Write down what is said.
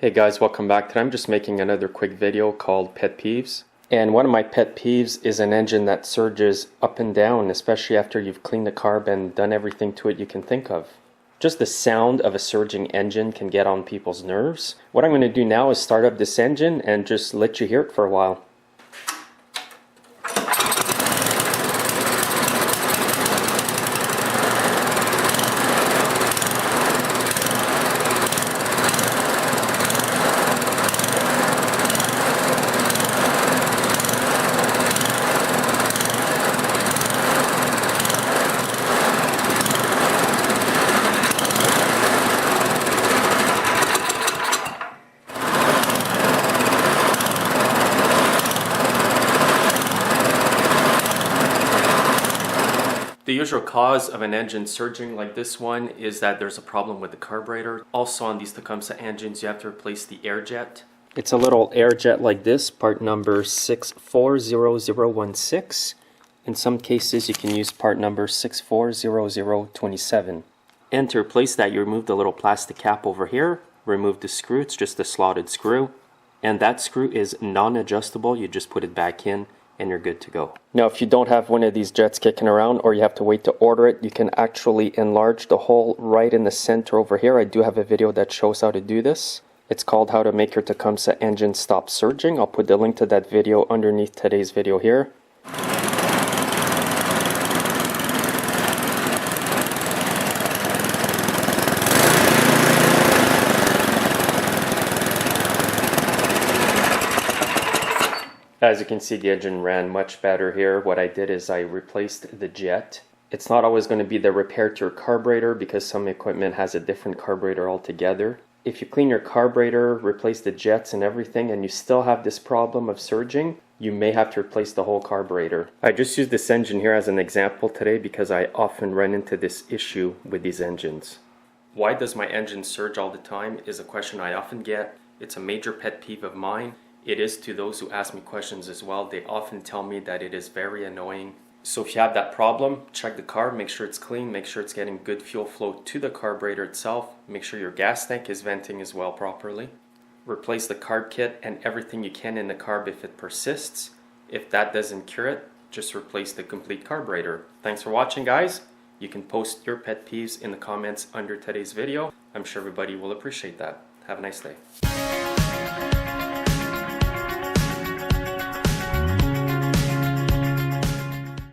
Hey guys, welcome back. Today I'm just making another quick video called Pet Peeves. And one of my pet peeves is an engine that surges up and down, especially after you've cleaned the carb and done everything to it you can think of. Just the sound of a surging engine can get on people's nerves. What I'm going to do now is start up this engine and just let you hear it for a while. The usual cause of an engine surging like this one is that there's a problem with the carburetor. Also on these Tecumseh engines you have to replace the air jet. It's a little air jet like this, part number 640016. In some cases you can use part number 640027. And to replace that you remove the little plastic cap over here, remove the screw, it's just a slotted screw. And that screw is non-adjustable, you just put it back in and you're good to go. Now if you don't have one of these jets kicking around or you have to wait to order it, you can actually enlarge the hole right in the center over here. I do have a video that shows how to do this. It's called How to Make Your Tecumseh Engine Stop Surging. I'll put the link to that video underneath today's video here. As you can see, the engine ran much better here. What I did is I replaced the jet. It's not always going to be the repair to your carburetor because some equipment has a different carburetor altogether. If you clean your carburetor, replace the jets and everything, and you still have this problem of surging, you may have to replace the whole carburetor. I just used this engine here as an example today because I often run into this issue with these engines. Why does my engine surge all the time is a question I often get. It's a major pet peeve of mine. It is to those who ask me questions as well. They often tell me that it is very annoying. So if you have that problem, check the carb, make sure it's clean, make sure it's getting good fuel flow to the carburetor itself, make sure your gas tank is venting as well properly. Replace the carb kit and everything you can in the carb if it persists. If that doesn't cure it, just replace the complete carburetor. Thanks for watching, guys. You can post your pet peeves in the comments under today's video. I'm sure everybody will appreciate that. Have a nice day.